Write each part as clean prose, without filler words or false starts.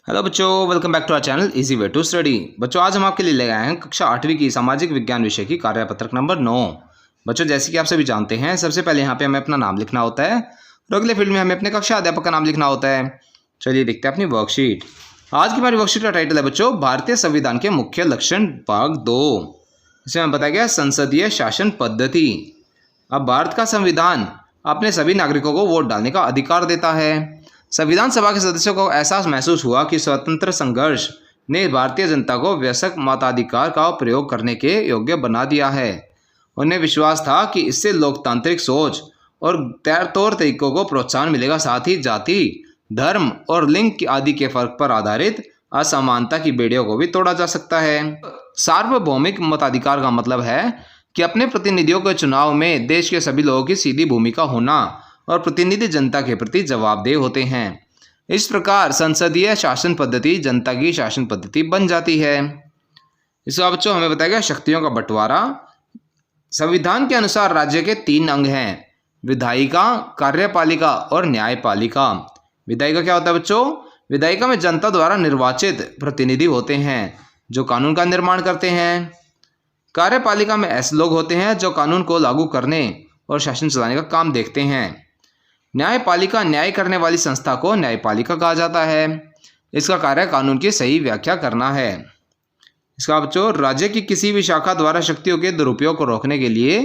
Hello बच्चों, welcome back to our channel easy way to study. बच्चों, आज हम आपके लिए ले आए हैं कक्षा 8वीं की सामाजिक विज्ञान विषय की कार्यपत्रक नंबर 9। बच्चों, जैसे कि आप सभी जानते हैं, सबसे पहले यहाँ पे हमें अपना नाम लिखना होता है और अगले फील्ड में हमें अपने कक्षा अध्यापक का नाम लिखना होता है। चलिए देखते हैं अपनी वर्कशीट। आज की हमारी वर्कशीट का टाइटल है बच्चों भारतीय संविधान के मुख्य लक्षण भाग 2। इसमें बताया गया संसदीय शासन पद्धति। अब भारत का संविधान अपने सभी नागरिकों को वोट डालने का अधिकार देता है। संविधान सभा के सदस्यों को एहसास महसूस हुआ कि स्वतंत्र संघर्ष ने भारतीय जनता को वयस्क मताधिकार का प्रयोग करने के योग्य बना दिया है। उन्हें विश्वास था कि इससे लोकतांत्रिक सोच और तौर तरीकों को प्रोत्साहन मिलेगा, साथ ही जाति, धर्म और लिंग आदि के फर्क पर आधारित असमानता की बेड़ियों को भी तोड़ा जा सकता है। सार्वभौमिक मताधिकार का मतलब है कि अपने प्रतिनिधियों के चुनाव में देश के सभी लोगों की सीधी भूमिका होना और प्रतिनिधि जनता के प्रति जवाबदेह होते हैं। इस प्रकार संसदीय शासन पद्धति जनता की शासन पद्धति बन जाती है। इसका बच्चों हमें बताया गया शक्तियों का बंटवारा। संविधान के अनुसार राज्य के 3 अंग हैं, विधायिका, कार्यपालिका और न्यायपालिका। विधायिका क्या होता है बच्चों? विधायिका में जनता द्वारा निर्वाचित प्रतिनिधि होते हैं जो कानून का निर्माण करते हैं। कार्यपालिका में ऐसे लोग होते हैं जो कानून को लागू करने और शासन चलाने का काम देखते हैं। न्यायपालिका न्याय करने वाली संस्था को न्यायपालिका कहा जाता है। इसका कार्य कानून की सही व्याख्या करना है। इसका बच्चों राज्य की किसी भी शाखा द्वारा शक्तियों के दुरुपयोग को रोकने के लिए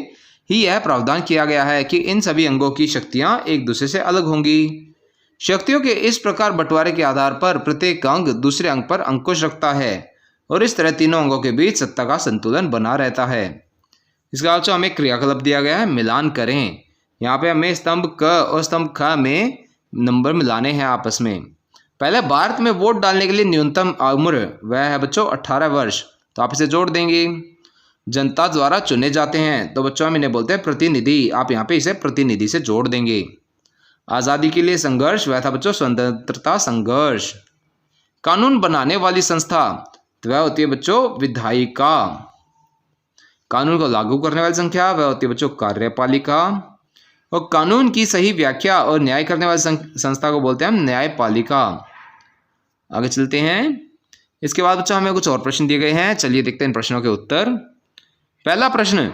ही यह प्रावधान किया गया है कि इन सभी अंगों की शक्तियां एक दूसरे से अलग होंगी। शक्तियों के इस प्रकार बंटवारे के आधार पर प्रत्येक अंग दूसरे अंग पर अंकुश रखता है और इस तरह तीनों अंगों के बीच सत्ता का संतुलन बना रहता है। इसका बच्चों हमें क्रियाकलाप दिया गया है, मिलान करें। यहाँ पे हमें स्तंभ क और स्तंभ ख में नंबर मिलाने हैं आपस में। पहले भारत में वोट डालने के लिए न्यूनतम उम्र वह है बच्चों 18 वर्ष, तो आप इसे जोड़ देंगे। जनता द्वारा चुने जाते हैं तो बच्चों हम इन्हें बोलते हैं प्रतिनिधि, आप यहाँ पे इसे प्रतिनिधि से जोड़ देंगे। आज़ादी के लिए संघर्ष वह था बच्चों स्वतंत्रता संघर्ष। कानून बनाने वाली संस्था तो वह होती है बच्चों विधायिका। कानून को लागू करने वाली संख्या वह होती है बच्चों कार्यपालिका। और कानून की सही व्याख्या और न्याय करने वाली संस्था को बोलते हैं हम न्यायपालिका। आगे चलते हैं। इसके बाद बच्चों हमें कुछ और प्रश्न दिए गए हैं, चलिए देखते हैं इन प्रश्नों के उत्तर। पहला प्रश्न,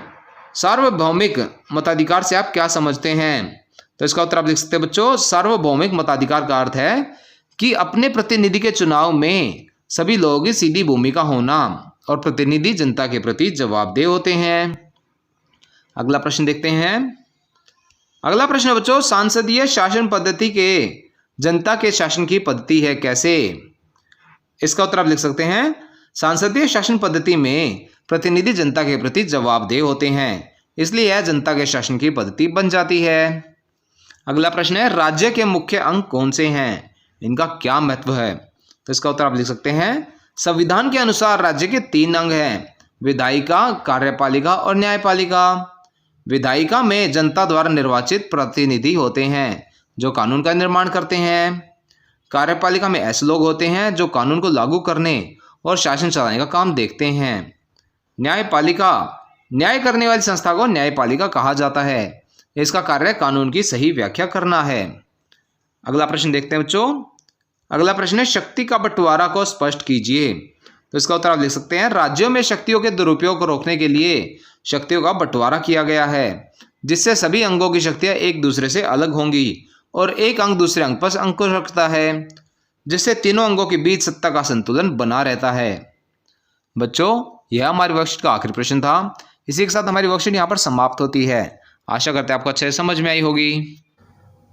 सार्वभौमिक मताधिकार से आप क्या समझते हैं? तो इसका उत्तर आप लिख सकते हैं बच्चों, सार्वभौमिक मताधिकार का अर्थ है कि अपने प्रतिनिधि के चुनाव में सभी लोगों की सीधी भूमिका होना और प्रतिनिधि जनता के प्रति जवाबदेह होते हैं। अगला प्रश्न देखते हैं। अगला प्रश्न है बच्चों, सांसदीय शासन पद्धति के जनता के शासन की पद्धति है कैसे? इसका उत्तर आप लिख सकते हैं, सांसदीय शासन पद्धति में प्रतिनिधि जनता के प्रति जवाबदेह होते हैं, इसलिए यह जनता के शासन की पद्धति बन जाती है। अगला प्रश्न है, राज्य के मुख्य अंग कौन से हैं, इनका क्या महत्व है? तो इसका उत्तर आप लिख सकते हैं, संविधान के अनुसार राज्य के 3 अंग हैं, विधायिका, कार्यपालिका और न्यायपालिका। विधायिका में जनता द्वारा निर्वाचित प्रतिनिधि होते हैं जो कानून का निर्माण करते हैं। कार्यपालिका में ऐसे लोग होते हैं जो कानून को लागू करने और शासन चलाने का काम देखते हैं। न्यायपालिका न्याय करने वाली संस्था को न्यायपालिका कहा जाता है। इसका कार्य कानून की सही व्याख्या करना है। अगला प्रश्न देखते हैं बच्चों। अगला प्रश्न है, शक्ति का बंटवारा को स्पष्ट कीजिए। तो इसका उत्तर आप लिख सकते हैं, राज्यों में शक्तियों के दुरुपयोग को रोकने के लिए शक्तियों का बंटवारा किया गया है, जिससे सभी अंगों की शक्तियां एक दूसरे से अलग होंगी और एक अंग दूसरे अंग पर अंकुश रखता है, जिससे तीनों अंगों के बीच सत्ता का संतुलन बना रहता है। बच्चों, यह हमारी वर्कशीट का आखिरी प्रश्न था। इसी के साथ हमारी वर्कशीट यहाँ पर समाप्त होती है। आशा करते हैं आपको अच्छे से समझ में आई होगी।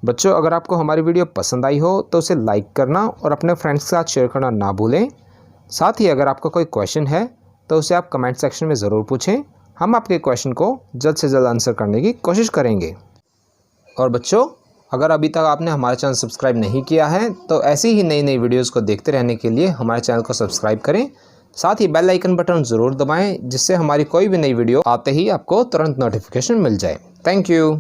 बच्चों, अगर आपको हमारी वीडियो पसंद आई हो तो उसे लाइक करना और अपने फ्रेंड्स के साथ शेयर करना ना भूलें। साथ ही अगर आपका कोई क्वेश्चन है तो उसे आप कमेंट सेक्शन में ज़रूर पूछें, हम आपके क्वेश्चन को जल्द से जल्द आंसर करने की कोशिश करेंगे। और बच्चों, अगर अभी तक आपने हमारा चैनल सब्सक्राइब नहीं किया है तो ऐसी ही नई नई वीडियोस को देखते रहने के लिए हमारे चैनल को सब्सक्राइब करें। साथ ही बेल आइकन बटन ज़रूर दबाएं, जिससे हमारी कोई भी नई वीडियो आते ही आपको तुरंत नोटिफिकेशन मिल जाए। Thank you.